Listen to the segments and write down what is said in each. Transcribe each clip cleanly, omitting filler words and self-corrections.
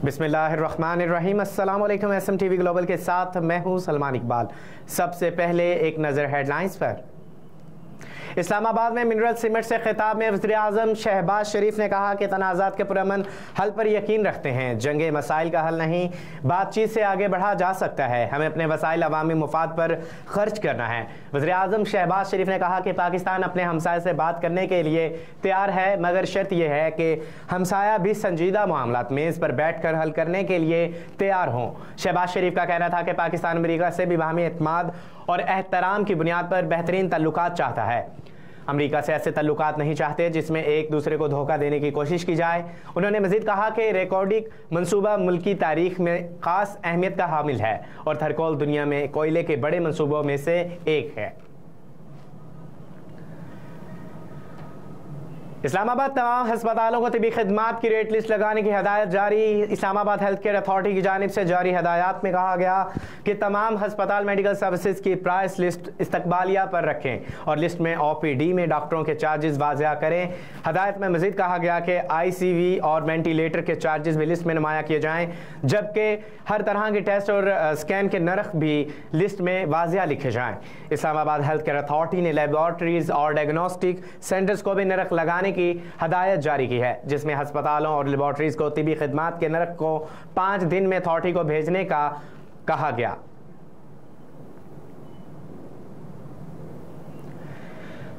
बिस्मिल्लाहिर्रहमानिर्रहीम। अस्सलाम वालेकुम। SMTV ग्लोबल के साथ मैं हूं सलमान इकबाल। सबसे पहले एक नज़र हेडलाइंस पर। इस्लामाबाद में मिनरल सीमेंट से खिताब में वज़ीर आज़म शहबाज शरीफ ने कहा कि तनाज़ात के पुरअमन हल पर यकीन रखते हैं। जंगे मसाइल का हल नहीं, बातचीत से आगे बढ़ा जा सकता है। हमें अपने वसाइल अवामी मुफाद पर खर्च करना है। वज़ीर आज़म शहबाज शरीफ ने कहा कि पाकिस्तान अपने हमसाया से बात करने के लिए तैयार है, मगर शर्त यह है कि हमसाया भी संजीदा मामलात मेज़ पर बैठ कर हल करने के लिए तैयार हों। शहबाज शरीफ का कहना था कि पाकिस्तान अमरीका से भी बाहमी एतमाद और एहतराम की बुनियाद पर बेहतरीन तल्लुकात चाहता है। अमरीका से ऐसे तल्लुकात नहीं चाहते जिसमें एक दूसरे को धोखा देने की कोशिश की जाए। उन्होंने मजीद कहा कि रिकॉर्डिंग मनसूबा मुल्की तारीख में ख़ास अहमियत का हामिल है और थरकोल दुनिया में कोयले के बड़े मनसूबों में से एक है। इस्लामाबाद तमाम हस्पतालों को तिबी खिदमात की रेट लिस्ट लगाने की हदायत जारी। इस्लामाबाद हेल्थ केयर अथॉरिटी की जानिब से जारी हदायत में कहा गया कि तमाम हस्पताल मेडिकल सर्विसेज की प्राइस लिस्ट इस्तकबालिया पर रखें और लिस्ट में OPD में डॉक्टरों के चार्जेस वाज़िया करें। हदायत में मजीद कहा गया कि ICV और वेंटिलेटर के चार्जेस भी लिस्ट में नुमाया किए जाएँ, जबकि हर तरह के टेस्ट और स्कैन के नर्ख भी लिस्ट में वाज़िया लिखे जाएँ। इस्लामाबाद हेल्थ केयर अथॉरिटी ने लेबॉर्ट्रीज और डायग्नोस्टिक सेंटर्स को भी नर्ख लगाने की हदायत जारी की है, जिसमें हस्पतालों और लेबॉर्ट्रीज को तिबी खिदमात के नर्ख को 5 दिन में अथॉरिटी को भेजने का कहा गया।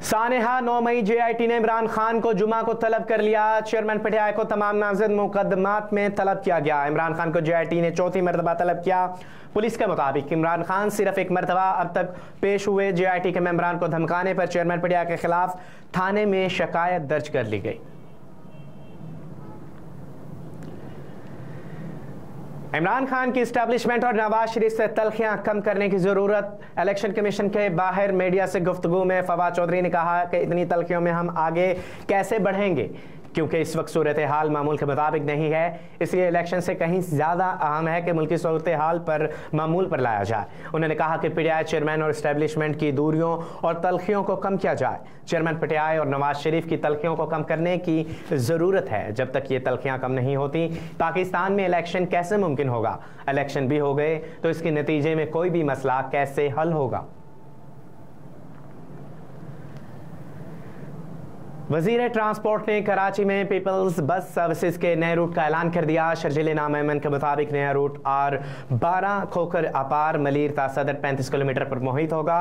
सानेहा 9 मई JIT ने इमरान खान को जुमा को तलब कर लिया। चेयरमैन PTI को तमाम नामजद मुकदमात में तलब किया गया। इमरान खान को JIT ने चौथी मरतबा तलब किया। पुलिस के मुताबिक इमरान खान सिर्फ एक मरतबा अब तक पेश हुए। JIT के मेंबरान को धमकाने पर चेयरमैन PTI के खिलाफ थाने में शिकायत दर्ज कर ली गई। इमरान खान की इस्टेब्लिशमेंट और नवाज शरीफ से तलखियां कम करने की ज़रूरत। इलेक्शन कमीशन के बाहर मीडिया से गुफ्तगू में फवाद चौधरी ने कहा कि इतनी तलखियों में हम आगे कैसे बढ़ेंगे, क्योंकि इस वक्त सूरत हाल मामूल के मुताबिक नहीं है। इसलिए इलेक्शन से कहीं ज़्यादा अहम है कि मुल्की सूरत हाल पर मामूल पर लाया जाए। उन्होंने कहा कि PTI चेयरमैन और इस्टेब्लिशमेंट की दूरियों और तलखियों को कम किया जाए। चेयरमैन PTI और नवाज शरीफ की तलखियों को कम करने की ज़रूरत है। जब तक ये तलखियाँ कम नहीं होती, पाकिस्तान में इलेक्शन कैसे मुमकिन होगा? इलेक्शन भी हो गए तो इसके नतीजे में कोई भी मसला कैसे हल होगा? वज़ीर ट्रांसपोर्ट ने कराची में पीपल्स बस सर्विसेज के नए रूट का ऐलान कर दिया। शर्जील नाम के मुताबिक नया रूट R12 खोखर अपार मलीर ता सदर 35 किलोमीटर पर मुहित होगा।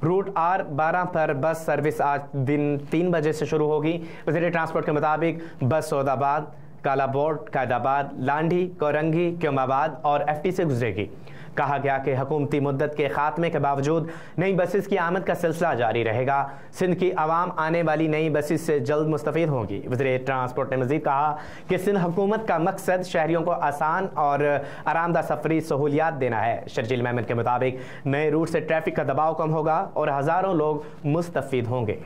रूट R12 पर बस सर्विस आज दिन 3 बजे से शुरू होगी। वज़ीर ट्रांसपोर्ट के मुताबिक बस सौदाबाद, कालाबोर्ड, कायदाबाद, लांडी, कोरंगी, क्योमाबाद और FT से गुजरेगी। कहा गया कि हुकूमती मुद्दत के खात्मे के बावजूद नई बसेस की आमद का सिलसिला जारी रहेगा। सिंध की आवाम आने वाली नई बसेस से जल्द मुस्तफ़ीद होंगी। वज़ीर ट्रांसपोर्ट ने मज़ीद कहा कि सिंध हुकूमत का मकसद शहरियों को आसान और आरामदा सफरी सहूलियात देना है। शर्जील मेमन के मुताबिक नए रूट से ट्रैफिक का दबाव कम होगा और हज़ारों लोग मुस्तफ़ीद होंगे।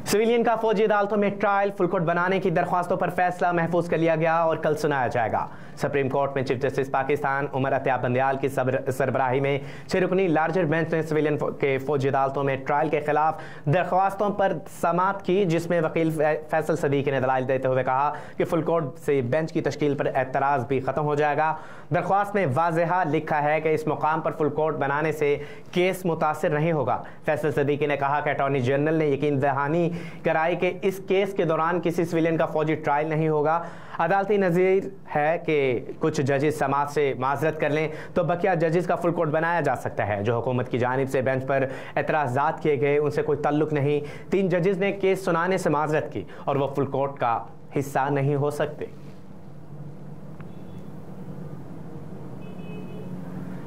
सिविलियन का फौजी अदालतों में ट्रायल फुल कोर्ट बनाने की दरख्वास्तों पर फैसला महफूज कर लिया गया और कल सुनाया जाएगा। सुप्रीम कोर्ट में चीफ जस्टिस पाकिस्तान उमर अत्याब बंदियाल की सरबराही में 6 रुकनी लार्जर बेंच ने सिविलियन के फौजी अदालतों में ट्रायल के खिलाफ दरख्वास्तों पर समाअत की, जिसमें वकील फैसल सदीकी ने दलाइल देते हुए कहा कि फुल कोर्ट से बेंच की तश्कील पर एतराज़ भी ख़त्म हो जाएगा। दरख्वास्त में वाज़ेहा लिखा है कि इस मुकाम पर फुल कोर्ट बनाने से केस मुतासिर नहीं होगा। फैसल सदीकी ने कहा कि अटॉर्नी जनरल ने यकीन दहानी कराई कि इस केस के दौरान किसी सिविलियन का फौजी ट्रायल नहीं होगा। अदालती नज़ीर है कि कुछ जजेस समाज से माजरत कर लें तो बकिया जजेस का फुल कोर्ट बनाया जा सकता है। जो हुकूमत की जानिब से बेंच पर एतराज़ात किए गए उनसे कोई ताल्लुक नहीं। 3 जजेस ने केस सुनाने से माजरत की और वह फुल कोर्ट का हिस्सा नहीं हो सकते।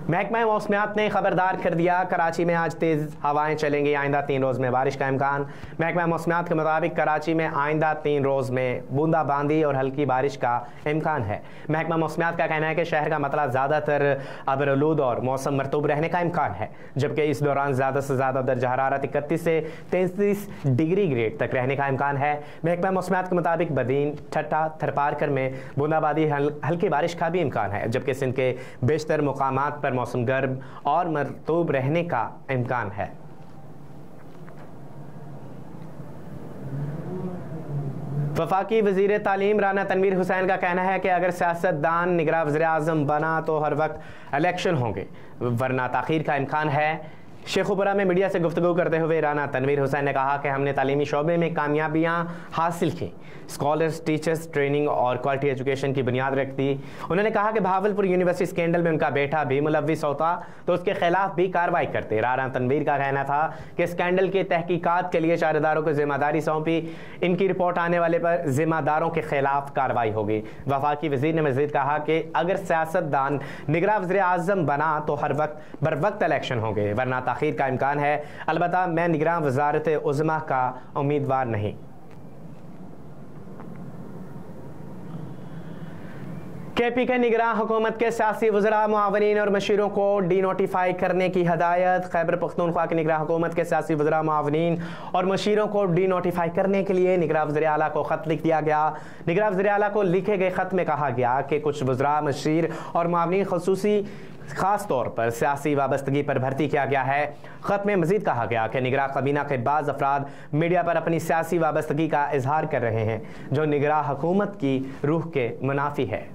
महकमा मौसमियात ने खबरदार कर दिया, कराची में आज तेज़ हवाएं चलेंगी। आइंदा 3 रोज़ में बारिश का इम्कान। महकमा मौसमियात के मुताबिक कराची में आइंदा 3 रोज़ में बूंदाबांदी और हल्की बारिश का इम्कान है। महकमा मौसमियात का कहना है कि शहर का मतलब ज़्यादातर अबरलूद और मौसम मरतूब रहने का इम्कान है, जबकि इस दौरान ज़्यादा से ज़्यादा दर्जा हरारत 31 से 33 डिग्री ग्रेड तक रहने का इम्कान है। महकमा मौसमियात के मुताबिक बदीन, ठट्टा, थरपारकर में बूंदाबांदी हल्की बारिश का भी इम्कान है, जबकि सिंध के बेशतर मुकामात पर मौसम गर्म और मरतूब रहने का इम्कान है। वफाकी वज़ीर तालीम राना तनवीर हुसैन का कहना है कि अगर सियासतदान निगरान वज़ीर-ए-आज़म बना तो हर वक्त इलेक्शन होंगे, वरना ताख़ीर का इम्कान है। शेखुपुरा में मीडिया से गुफ्तगू करते हुए राना तनवीर हुसैन ने कहा कि हमने तालीमी शोबे में कामयाबियाँ हासिल की, स्कॉलर्स, टीचर्स ट्रेनिंग और क्वालिटी एजुकेशन की बुनियाद रख दी। उन्होंने कहा कि भावलपुर यूनिवर्सिटी स्कैंडल में उनका बेटा भी मुलव्विस होता तो उसके खिलाफ भी कार्रवाई करते। राना तनवीर का कहना था कि स्कैंडल की तहकीकात के लिए 4 इदारों को जिम्मेदारी सौंपी, इनकी रिपोर्ट आने वाले पर जिम्मेदारों के खिलाफ कार्रवाई होगी। वफाकी वज़ीर ने मज़ीद कहा कि अगर सियासतदान निगरान वज़ीर-ए-आज़म बना तो हर वक्त बर वक्त इलेक्शन होंगे, वरना ताख़ीर का इम्कान है। अलबत्ता मैं निगरान वज़ारत-ए-उज़्मा का उम्मीदवार नहीं। KP के निगरान हुकूमत के सियासी वज़रा, मुआवनीन और मशीरों को डी नोटिफाई करने की हदायत। खैबर पख्तूनख्वा के निगरान हुकूमत के सियासी वज़रा, मुआवनीन और मशीरों को डी नोटिफाई करने के लिए निगरान वज़ीर आला को ख़त लिख दिया गया। निगरान वज़ीर आला को लिखे गए ख़त में कहा गया कि कुछ वज़रा, मशीर और मुआवनीन ख़ुसूसी ख़ास तौर पर सियासी वाबस्तगी पर भर्ती किया गया है। ख़त में मज़ीद कहा गया कि निगरान काबीना के बाज़ अफराद मीडिया पर अपनी सियासी वाबस्तगी का इजहार कर रहे हैं, जो निगरान हुकूमत की रूह के मुनाफी है।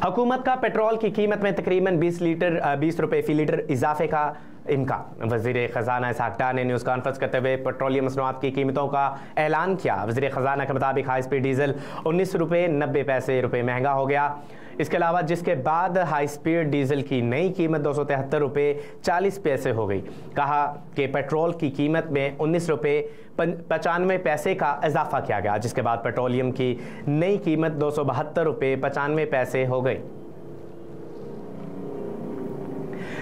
हुकूमत का पेट्रोल की कीमत में तकरीबन 20 रुपये फ़ी लीटर इजाफे का इम्कान। वज़ीर ख़जाना इसहाक़ डार ने न्यूज़ कॉन्फ्रेंस करते हुए पेट्रोलियम मसनूआत की कीमतों का ऐलान किया। वज़ीर ख़जाना के मुताबिक हाई स्पीड डीजल 19 रुपये 90 रुपये महंगा हो गया। इसके अलावा जिसके बाद हाई स्पीड डीजल की नई कीमत 273 रुपये 40 पैसे हो गई। कहा कि पेट्रोल की कीमत में 19 रुपये 95 पैसे का इजाफा किया गया, जिसके बाद पेट्रोलियम की नई कीमत 272 रुपये 95 पैसे हो गई।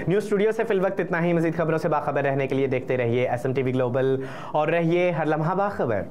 न्यूज़ स्टूडियो से फिल वक्त इतना ही। मज़ीद खबरों से बाखबर रहने के लिए देखते रहिए SMTV ग्लोबल और रहिए हर लम्हा बाखबर।